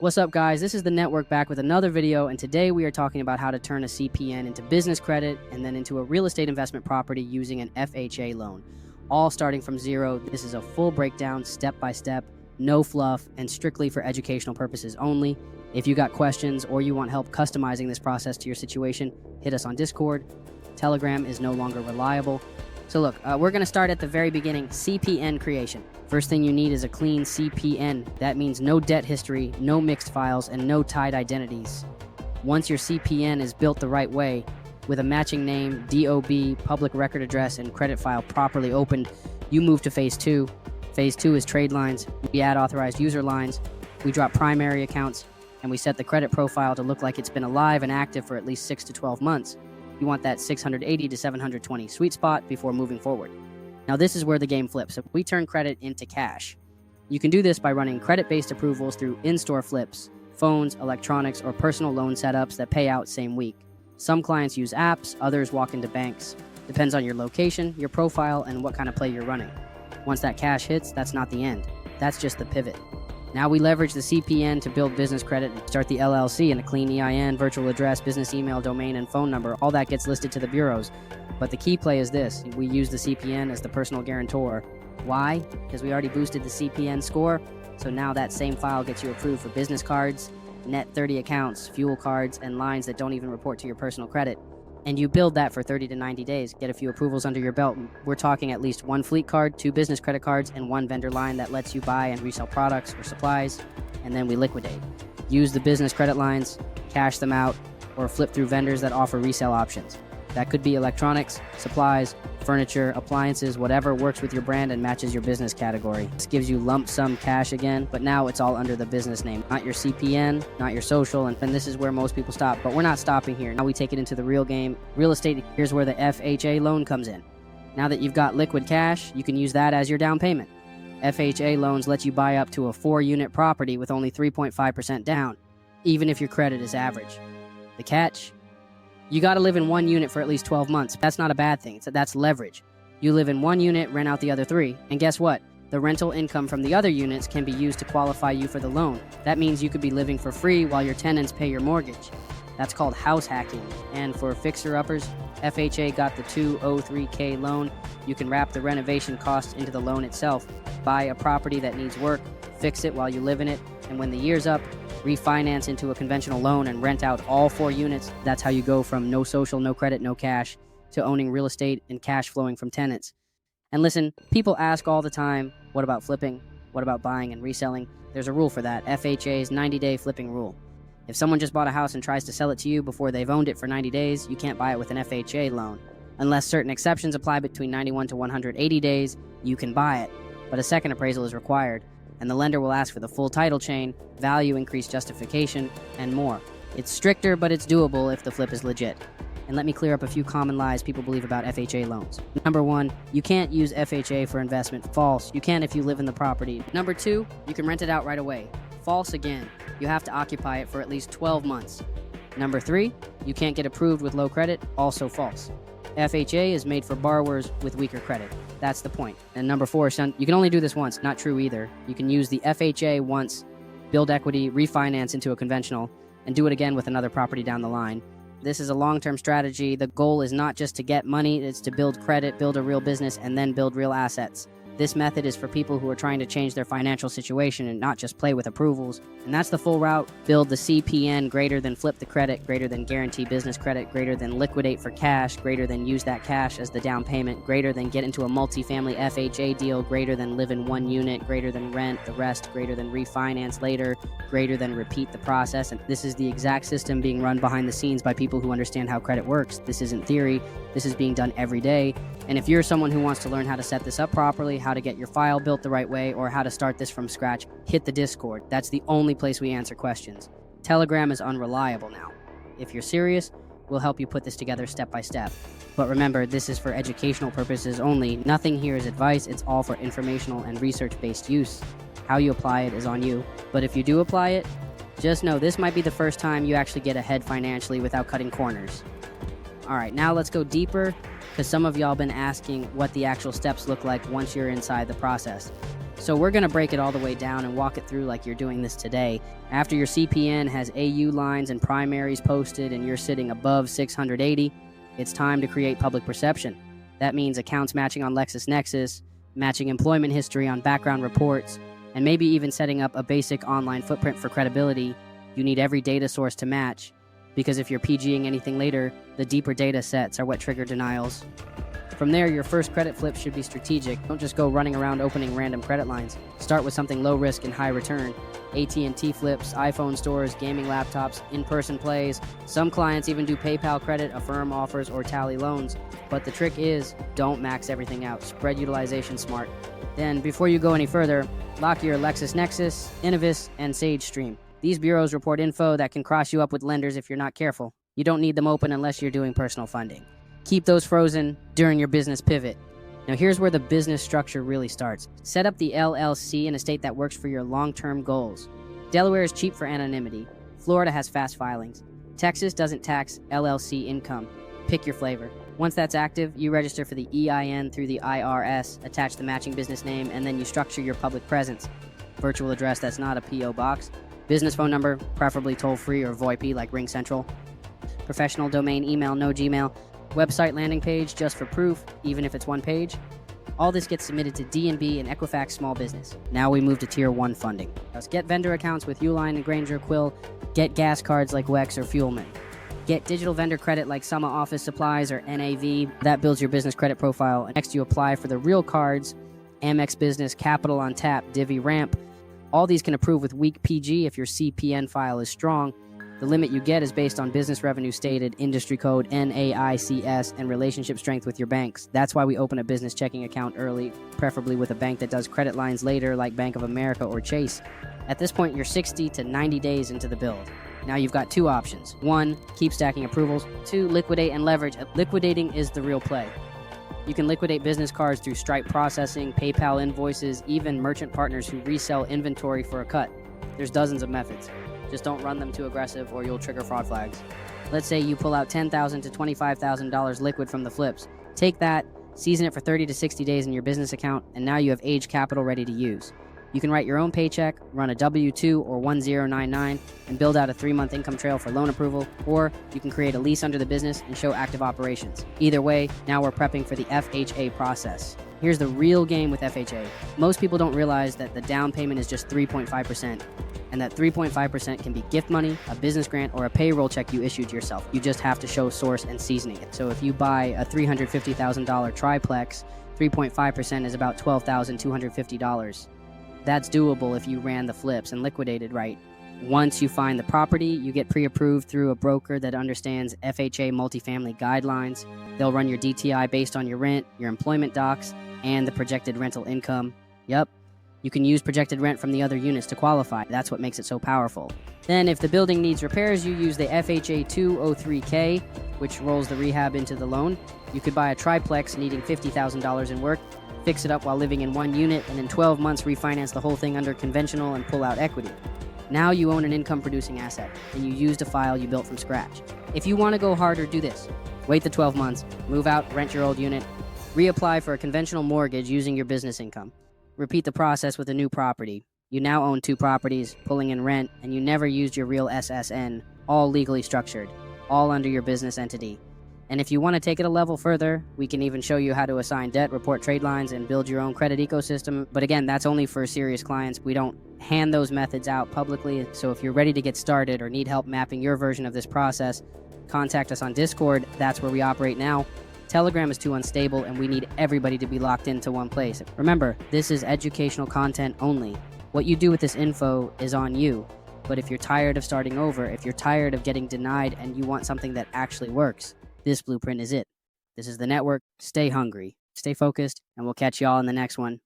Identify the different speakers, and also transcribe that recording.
Speaker 1: What's up, guys? This is the network back with another video, and today we are talking about how to turn a CPN into business credit and then into a real estate investment property using an FHA loan, all starting from zero. This is a full breakdown, step by step, no fluff, and strictly for educational purposes only. If you got questions or you want help customizing this process to your situation, hit us on Discord. Telegram is no longer reliable. So look, we're going to start at the very beginning, CPN creation. First thing you need is a clean CPN. That means no debt history, no mixed files, and no tied identities. Once your CPN is built the right way, with a matching name, DOB, public record address, and credit file properly opened, you move to phase 2. Phase 2 is trade lines. We add authorized user lines. We drop primary accounts, and we set the credit profile to look like it's been alive and active for at least 6 to 12 months. You want that 680 to 720 sweet spot before moving forward. Now this is where the game flips. We turn credit into cash. You can do this by running credit-based approvals through in-store flips, phones, electronics, or personal loan setups that pay out same week. Some clients use apps, others walk into banks. Depends on your location, your profile, and what kind of play you're running. Once that cash hits, that's not the end. That's just the pivot. Now we leverage the CPN to build business credit and start the LLC and a clean EIN, virtual address, business email, domain, and phone number. All that gets listed to the bureaus. But the key play is this. We use the CPN as the personal guarantor. Why? Because we already boosted the CPN score, so now that same file gets you approved for business cards, net 30 accounts, fuel cards, and lines that don't even report to your personal credit. And you build that for 30 to 90 days, get a few approvals under your belt. We're talking at least 1 fleet card, 2 business credit cards, and 1 vendor line that lets you buy and resell products or supplies, and then we liquidate. Use the business credit lines, cash them out, or flip through vendors that offer resale options. That could be electronics, supplies, furniture, appliances, whatever works with your brand and matches your business category. This gives you lump sum cash again, but now it's all under the business name, not your CPN, not your social, and this is where most people stop. But we're not stopping here. Now we take it into the real game. Real estate, here's where the FHA loan comes in. Now that you've got liquid cash, you can use that as your down payment. FHA loans let you buy up to a 4-unit property with only 3.5% down, even if your credit is average. The catch? You got to live in 1 unit for at least 12 months. That's not a bad thing. That's leverage. You live in 1 unit, rent out the other 3. And guess what? The rental income from the other units can be used to qualify you for the loan. That means you could be living for free while your tenants pay your mortgage. That's called house hacking. And for fixer-uppers, FHA got the 203K loan. You can wrap the renovation costs into the loan itself. Buy a property that needs work, fix it while you live in it, and when the year's up, refinance into a conventional loan and rent out all 4 units. That's how you go from no social, no credit, no cash to owning real estate and cash flowing from tenants. And listen, people ask all the time, what about flipping? What about buying and reselling? There's a rule for that, FHA's 90-day flipping rule. If someone just bought a house and tries to sell it to you before they've owned it for 90 days, you can't buy it with an FHA loan. Unless certain exceptions apply between 91 to 180 days, you can buy it. But a second appraisal is required, and the lender will ask for the full title chain, value increase justification, and more. It's stricter, but it's doable if the flip is legit. And let me clear up a few common lies people believe about FHA loans. Number 1, you can't use FHA for investment. False. You can if you live in the property. Number 2, you can rent it out right away. False again. You have to occupy it for at least 12 months. Number 3, you can't get approved with low credit. Also false. FHA is made for borrowers with weaker credit. That's the point. And number 4, son, you can only do this once. Not true either. You can use the FHA once, build equity, refinance into a conventional, and do it again with another property down the line. This is a long-term strategy. The goal is not just to get money, it's to build credit, build a real business, and then build real assets. This method is for people who are trying to change their financial situation and not just play with approvals. And that's the full route. Build the CPN greater than flip the credit, greater than guarantee business credit, greater than liquidate for cash, greater than use that cash as the down payment, greater than get into a multifamily FHA deal, greater than live in 1 unit, greater than rent the rest, greater than refinance later, greater than repeat the process. And this is the exact system being run behind the scenes by people who understand how credit works. This isn't theory. This is being done every day. And if you're someone who wants to learn how to set this up properly, how to get your file built the right way, or how to start this from scratch, hit the Discord. That's the only place we answer questions. Telegram is unreliable now. If you're serious, we'll help you put this together step by step. But remember, this is for educational purposes only. Nothing here is advice. It's all for informational and research-based use. How you apply it is on you. But if you do apply it, just know this might be the first time you actually get ahead financially without cutting corners. All right, now let's go deeper, because some of y'all been asking what the actual steps look like once you're inside the process. So we're going to break it all the way down and walk it through like you're doing this today. After your CPN has AU lines and primaries posted and you're sitting above 680, it's time to create public perception. That means accounts matching on LexisNexis, matching employment history on background reports, and maybe even setting up a basic online footprint for credibility. You need every data source to match, because if you're PGing anything later, the deeper data sets are what trigger denials. From there, your first credit flip should be strategic. Don't just go running around opening random credit lines. Start with something low risk and high return. AT&T flips, iPhone stores, gaming laptops, in-person plays. Some clients even do PayPal credit, Affirm offers, or Tally loans. But the trick is, don't max everything out. Spread utilization smart. Then, before you go any further, lock your LexisNexis, Innovis, and SageStream. These bureaus report info that can cross you up with lenders if you're not careful. You don't need them open unless you're doing personal funding. Keep those frozen during your business pivot. Now here's where the business structure really starts. Set up the LLC in a state that works for your long-term goals. Delaware is cheap for anonymity. Florida has fast filings. Texas doesn't tax LLC income. Pick your flavor. Once that's active, you register for the EIN through the IRS, attach the matching business name, and then you structure your public presence. Virtual address that's not a P.O. box. Business phone number, preferably toll-free or VoIP like Ring Central. Professional domain email, no Gmail. Website landing page just for proof, even if it's one page. All this gets submitted to D&B and Equifax Small Business. Now we move to Tier 1 funding. Let's get vendor accounts with Uline and Granger Quill. Get gas cards like WEX or Fuelman. Get digital vendor credit like Summa Office Supplies or NAV. That builds your business credit profile. Next, you apply for the real cards, Amex Business, Capital on Tap, Divvy Ramp. All these can approve with weak PG if your CPN file is strong. The limit you get is based on business revenue stated, industry code, NAICS, and relationship strength with your banks. That's why we open a business checking account early, preferably with a bank that does credit lines later like Bank of America or Chase. At this point, you're 60 to 90 days into the build. Now you've got two options. 1, keep stacking approvals. 2, liquidate and leverage. Liquidating is the real play. You can liquidate business cards through Stripe processing, PayPal invoices, even merchant partners who resell inventory for a cut. There's dozens of methods. Just don't run them too aggressive or you'll trigger fraud flags. Let's say you pull out $10,000 to $25,000 liquid from the flips. Take that, season it for 30 to 60 days in your business account, and now you have age capital ready to use. You can write your own paycheck, run a W-2 or 1099, and build out a 3-month income trail for loan approval, or you can create a lease under the business and show active operations. Either way, now we're prepping for the FHA process. Here's the real game with FHA. Most people don't realize that the down payment is just 3.5%, and that 3.5% can be gift money, a business grant, or a payroll check you issued yourself. You just have to show source and seasoning it. So if you buy a $350,000 triplex, 3.5% is about $12,250. That's doable if you ran the flips and liquidated right. Once you find the property, you get pre-approved through a broker that understands FHA multifamily guidelines. They'll run your DTI based on your rent, your employment docs, and the projected rental income. Yep, you can use projected rent from the other units to qualify. That's what makes it so powerful. Then if the building needs repairs, you use the FHA 203K, which rolls the rehab into the loan. You could buy a triplex needing $50,000 in work, fix it up while living in one unit, and in 12 months refinance the whole thing under conventional and pull out equity. Now you own an income-producing asset, and you used a file you built from scratch. If you want to go harder, do this. Wait the 12 months, move out, rent your old unit, reapply for a conventional mortgage using your business income. Repeat the process with a new property. You now own 2 properties, pulling in rent, and you never used your real SSN, all legally structured, all under your business entity. And if you want to take it a level further, we can even show you how to assign debt, report trade lines, and build your own credit ecosystem. But again, that's only for serious clients. We don't hand those methods out publicly. So if you're ready to get started or need help mapping your version of this process, contact us on Discord. That's where we operate now. Telegram is too unstable, and we need everybody to be locked into one place. Remember, this is educational content only. What you do with this info is on you. But if you're tired of starting over, if you're tired of getting denied and you want something that actually works, this blueprint is it. This is the network. Stay hungry, stay focused, and we'll catch y'all in the next one.